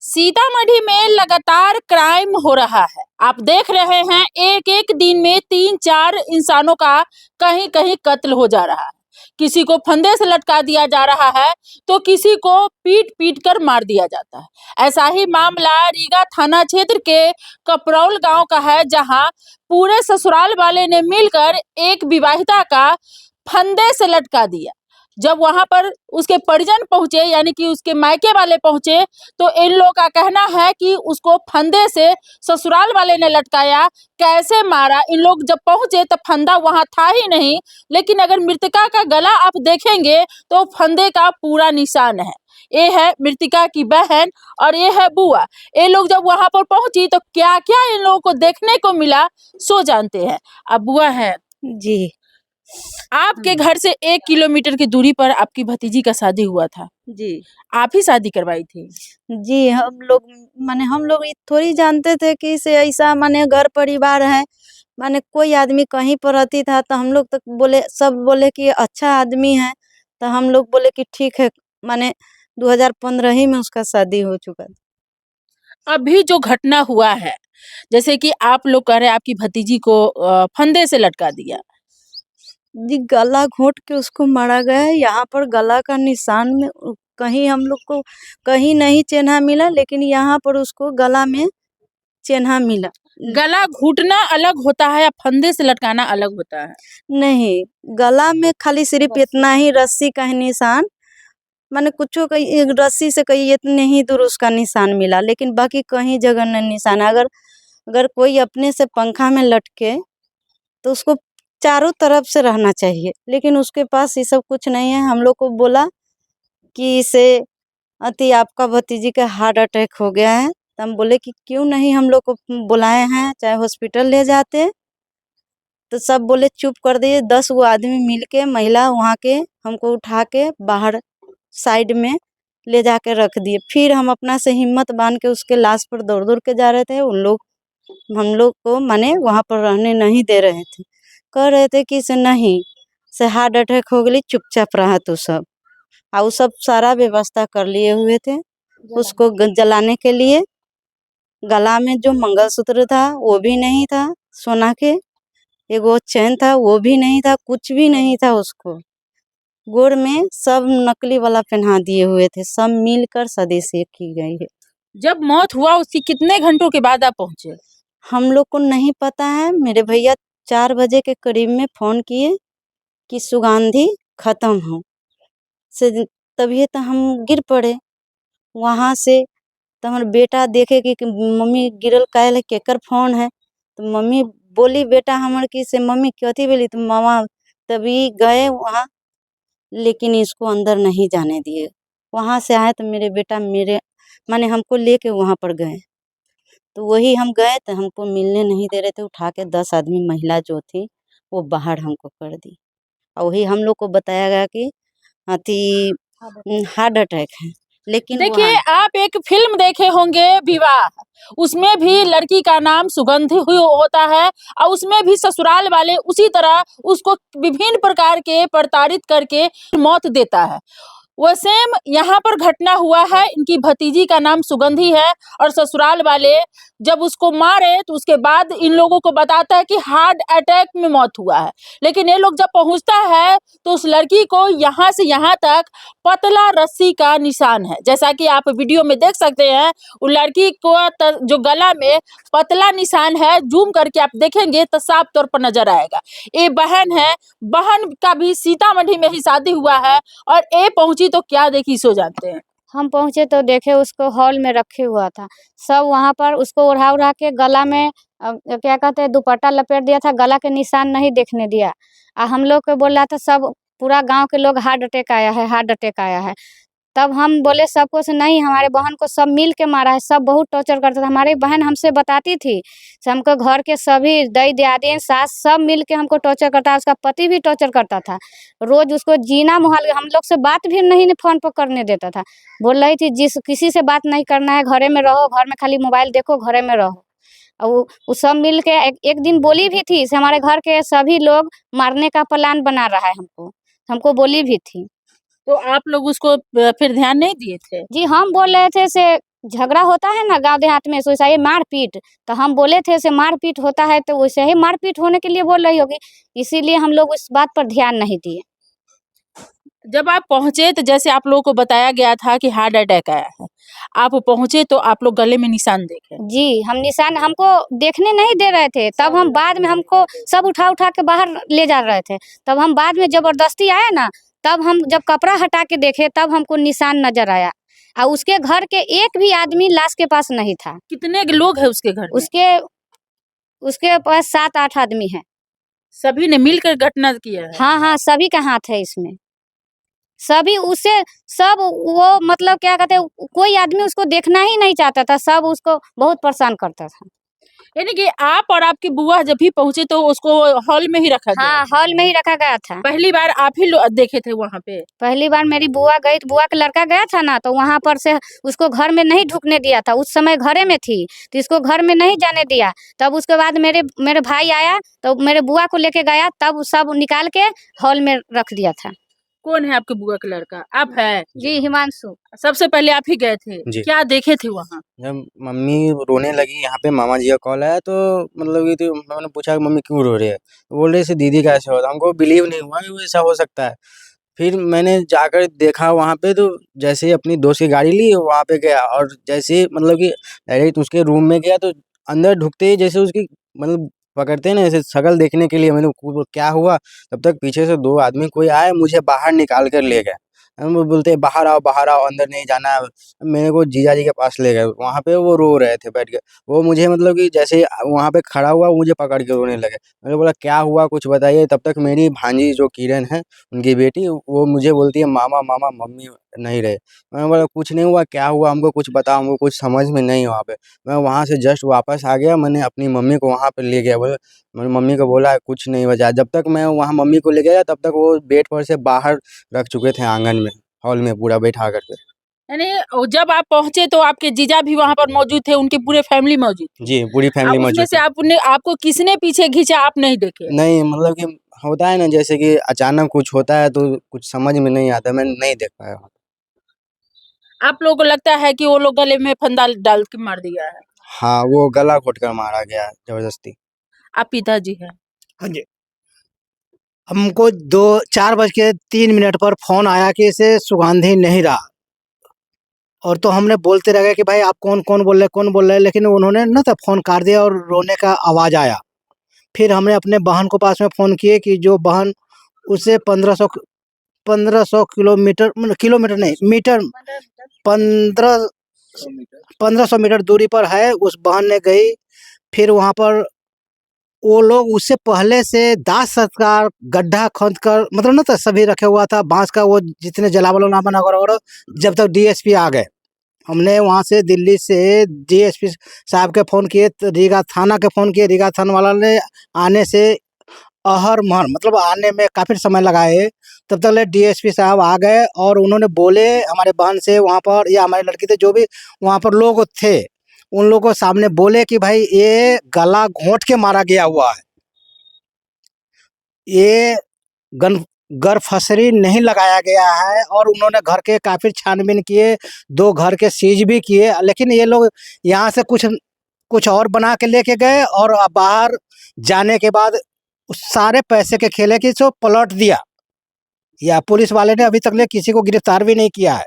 सीतामढ़ी में लगातार क्राइम हो रहा है। आप देख रहे हैं एक एक दिन में 3-4 इंसानों का कहीं कहीं कत्ल हो जा रहा है। किसी को फंदे से लटका दिया जा रहा है तो किसी को पीट पीट कर मार दिया जाता है। ऐसा ही मामला रीगा थाना क्षेत्र के कपरौल गांव का है, जहां पूरे ससुराल वाले ने मिलकर एक विवाहिता का फंदे से लटका दिया। जब वहां पर उसके परिजन पहुंचे, यानी कि उसके मायके वाले पहुंचे, तो इन लोगों का कहना है कि उसको फंदे से ससुराल वाले ने लटकाया। कैसे मारा, इन लोग जब पहुंचे तो फंदा वहां था ही नहीं, लेकिन अगर मृतका का गला आप देखेंगे तो फंदे का पूरा निशान है। ये है मृतका की बहन और ये है बुआ। ये लोग जब वहां पर पहुंची तो क्या क्या इन लोगों को देखने को मिला, सो जानते हैं। अब बुआ है जी। आपके घर से 1 किलोमीटर की दूरी पर आपकी भतीजी का शादी हुआ था। जी। आप ही शादी करवाई थी? जी, हम लोग ये थोड़ी जानते थे कि इसे ऐसा घर परिवार है। कोई आदमी कहीं पर रहती था तो हम लोग तो सब बोले कि अच्छा आदमी है, तो हम लोग बोले कि ठीक है। 2015 ही में उसका शादी हो चुका था। अभी जो घटना हुआ है, जैसे कि आप लोग कह रहे हैं आपकी भतीजी को फंदे से लटका दिया। जी, गला घोंट के उसको मारा गया है। यहाँ पर गला का निशान में कहीं हम लोग को कहीं नहीं चिन्हा मिला, लेकिन यहाँ पर उसको गला में चिन्हा मिला। गला घुटना अलग होता है या फंदे से लटकाना अलग होता है? नहीं, गला में खाली सिर्फ इतना ही रस्सी का ही निशान, कुछो कहीं रस्सी से कहीं इतने ही दूर उसका निशान मिला, लेकिन बाकी कहीं जगह नहीं निशान। अगर अगर कोई अपने से पंखा में लटके तो उसको चारों तरफ से रहना चाहिए, लेकिन उसके पास ये सब कुछ नहीं है। हम लोग को बोला कि इसे आपका भतीजी का हार्ट अटैक हो गया है, तो हम बोले कि क्यों नहीं, हम लोग को बुलाए हैं, चाहे हॉस्पिटल ले जाते। तो सब बोले चुप कर दिए। 10 गो आदमी मिल के, महिला वहाँ के, हमको उठा के बाहर साइड में ले जाके रख दिए। फिर हम अपना से हिम्मत बांध के उसके लाश पर दौड़ दौड़ के जा रहे थे। उन लोग हम लोग को वहाँ पर रहने नहीं दे रहे थे। कह रहे थे कि इसे नहीं, से हार्ट अटैक हो गई, चुपचाप रहा तू सब। और वो सब सारा व्यवस्था कर लिए हुए थे उसको जलाने के लिए। गला में जो मंगलसूत्र था वो भी नहीं था सोना के, एगो चैन था वो भी नहीं था, कुछ भी नहीं था उसको। गोड़ में सब नकली वाला पहना दिए हुए थे। सब मिलकर सदी से की गई है। जब मौत हुआ उसकी कितने घंटों के बाद आप पहुंचे? हम लोग को नहीं पता है। मेरे भैया 4 बजे के करीब में फोन किए कि सुगंधी खत्म हो से, तभी तो हम गिर पड़े वहाँ से। तो हमारे बेटा देखे कि मम्मी गिरल काहे, केकर फोन है। तो मम्मी बोली बेटा हमर की से, मम्मी कथी बोली, तो मामा तभी गए वहाँ, लेकिन इसको अंदर नहीं जाने दिए। वहाँ से आए तो मेरे बेटा हमको लेके वहाँ पर गए। तो वही हम गए तो हमको मिलने नहीं दे रहे थे। उठा के 10 आदमी महिला जो थी वो बाहर हमको कर दी। और वही हम लोग को बताया गया कि हार्ट अटैक है। लेकिन देखिए, आप एक फिल्म देखे होंगे विवाह, उसमें भी लड़की का नाम सुगंधी होता है और उसमें भी ससुराल वाले उसी तरह उसको विभिन्न प्रकार के प्रताड़ित करके मौत देता है। वो सेम यहाँ पर घटना हुआ है। इनकी भतीजी का नाम सुगंधी है और ससुराल वाले जब उसको मारे तो उसके बाद इन लोगों को बताता है कि हार्ट अटैक में मौत हुआ है। लेकिन ये लोग जब पहुंचता है तो उस लड़की को यहाँ से यहाँ तक पतला रस्सी का निशान है, जैसा कि आप वीडियो में देख सकते हैं। उस लड़की को जो गला में पतला निशान है, जूम करके आप देखेंगे तो साफ तौर पर नजर आएगा। ये बहन है, बहन का भी सीतामढ़ी में ही शादी हुआ है और ये पहुंची तो क्या देखी सो जानते हैं। हम पहुंचे तो देखे उसको हॉल में रखे हुआ था। सब वहाँ पर उसको उड़ा उड़ा के गला में क्या कहते हैं दुपट्टा लपेट दिया था, गला के निशान नहीं देखने दिया। हम लोग को बोल रहा था सब पूरा गांव के लोग हार्ट अटैक आया है, हार्ट अटैक आया है। तब हम बोले सबको से नहीं, हमारे बहन को सब मिल के मारा है। सब बहुत टॉर्चर करता था। हमारी बहन हमसे बताती थी, हमको घर के सभी दई दियादी सास सब मिल के हमको टॉर्चर करता है। उसका पति भी टॉर्चर करता था। रोज उसको जीना मुहाल, हम लोग से बात भी नहीं फोन पर करने देता था। बोल रही थी किसी से बात नहीं करना है, घरे में रहो, घर में खाली मोबाइल देखो, घरे में रहो। और वो सब मिल के एक दिन बोली भी थी, हमारे घर के सभी लोग मारने का प्लान बना रहा है हमको बोली भी थी। तो आप लोग उसको फिर ध्यान नहीं दिए थे? जी, हम बोल रहे थे से झगड़ा होता है ना गांव देहात में, वैसा ये मारपीट, तो हम बोले थे ऐसे मारपीट होता है तो वैसे ही मारपीट होने के लिए बोल रही होगी, इसीलिए हम लोग उस बात पर ध्यान नहीं दिए। जब आप पहुंचे तो जैसे आप लोगों को बताया गया था कि हार्ट अटैक आया है, आप पहुंचे तो आप लोग गले में निशान देखे। जी, हम निशान हमको देखने नहीं दे रहे थे, तब हम बाद में हमको सब उठा उठा के बाहर ले जा रहे थे, तब हम बाद में जबरदस्ती आए ना, तब हम जब कपड़ा हटा के देखे तब हमको निशान नजर आया। और उसके घर के एक भी आदमी लाश के पास नहीं था। कितने लोग हैं उसके घर में? उसके पास 7-8 आदमी हैं। सभी ने मिलकर घटना किया है। हाँ हाँ, सभी का हाथ है इसमें। सभी उसे सब वो मतलब क्या कहते हैं, कोई आदमी उसको देखना ही नहीं चाहता था, सब उसको बहुत परेशान करता था। यानी कि आप और आपकी बुआ जब भी पहुंचे तो उसको हॉल में ही रखा गया? हाँ, हॉल में ही रखा गया था। पहली बार आप ही देखे थे वहाँ पे? पहली बार मेरी बुआ गई, बुआ का लड़का गया था ना, तो वहां पर से उसको घर में नहीं ढुकने दिया था, उस समय घरे में थी तो इसको घर में नहीं जाने दिया। तब उसके बाद मेरे भाई आया तो मेरे बुआ को लेके गया, तब सब निकाल के हॉल में रख दिया था। कौन है आपके बुआ का लड़का? आप है? जी, हिमांशु। सबसे पहले आप ही गए थे? जी। क्या देखे थे वहाँ? जब मम्मी रोने लगी, यहाँ पे मामा जी का कॉल आया, तो मतलब ये तो मैंने पूछा कि मम्मी क्यों रो रही है, तो बोल रहे से दीदी का ऐसा होता, हमको बिलीव नहीं हुआ कि वो ऐसा हो सकता है। फिर मैंने जाकर देखा वहाँ पे, तो जैसे ही अपनी दोस्त की गाड़ी ली वहाँ पे गया, और जैसे ही मतलब कि डायरेक्ट उसके रूम में गया, तो अंदर ढुकते ही जैसे उसकी मतलब पकड़ते हैं ना ऐसे शक्ल देखने के लिए, मैंने क्या हुआ, तब तक पीछे से 2 आदमी कोई आए, मुझे बाहर निकाल कर ले गए। हम वो बोलते हैं बाहर आओ, अंदर नहीं जाना है। मेरे को जीजा जी के पास ले गए, वहाँ पे वो रो रहे थे बैठ के। वो मुझे मतलब कि जैसे ही वहाँ पे खड़ा हुआ, मुझे पकड़ के रोने लगे। मैंने बोला क्या हुआ, कुछ बताइए। तब तक मेरी भांजी जो किरण है, उनकी बेटी, वो मुझे बोलती है मामा मामा मम्मी नहीं रहे। मैंने बोला कुछ नहीं हुआ, क्या हुआ, हमको कुछ बताओ, हमको कुछ समझ में नहीं वहाँ पे। मैं वहाँ से जस्ट वापस आ गया, मैंने अपनी मम्मी को वहाँ पे ले गया। बोले मैंने मम्मी को बोला कुछ नहीं बचा। जब तक मैं वहाँ मम्मी को ले गया, तब तक वो बेड पर से बाहर रख चुके थे आंगन में, हॉल में पूरा बैठा करके। यानी जब आप पहुंचे तो आपके जीजा भी वहाँ पर मौजूद थे, उनकी पूरे फैमिली मौजूद थी? जी, पूरी फैमिली उसमें मौजूद से थी। आपको किसने पीछे खींचा, आप नहीं देखे? नहीं मतलब कि होता है ना, जैसे कि अचानक कुछ होता है तो कुछ समझ में नहीं आता, मैं नहीं देख पाया। आप लोगों को लगता है कि वो लोग गले में फंदा डाल के मार दिया है? हाँ, वो गला घोट कर मारा गया है जबरदस्ती। आप पिताजी हैं? हाँ जी, हमको 4:03 पर फोन आया कि इसे सुगंधी नहीं रहा, और तो हमने बोलते रह गए कि भाई आप कौन बोल रहे हैं, लेकिन उन्होंने ना तो फोन काट दिया और रोने का आवाज़ आया। फिर हमने अपने बहन को पास में फ़ोन किए कि जो बहन उसे 1500 किलोमीटर किलोमीटर नहीं मीटर 1500 मीटर दूरी पर है, उस बहन ने गई। फिर वहाँ पर वो लोग उससे पहले से दाह संस्कार गड्ढा खोद कर मतलब ना तो सभी रखे हुआ था बांस का, वो जितने जलावल वगैरह, जब तक डीएसपी आ गए। हमने वहाँ से दिल्ली से डीएसपी साहब के फ़ोन किए, तो रीगा थाना के फ़ोन किए, रीगा थाना वाला ने आने से अहर-महर मतलब आने में काफ़ी समय लगाए। तब तक ले डीएसपी साहब आ गए और उन्होंने बोले हमारे बहन से वहाँ पर, या हमारी लड़की थे, जो भी वहाँ पर लोग थे, उन लोगों के सामने बोले कि भाई ये गला घोंट के मारा गया हुआ है, ये गरफसरी नहीं लगाया गया है। और उन्होंने घर के काफ़ी छानबीन किए, 2 घर के सीज भी किए, लेकिन ये लोग यहाँ से कुछ और बना के लेके गए, और बाहर जाने के बाद उस सारे पैसे के खेले की सो पलट दिया। या पुलिस वाले ने अभी तक ले किसी को गिरफ्तार भी नहीं किया है।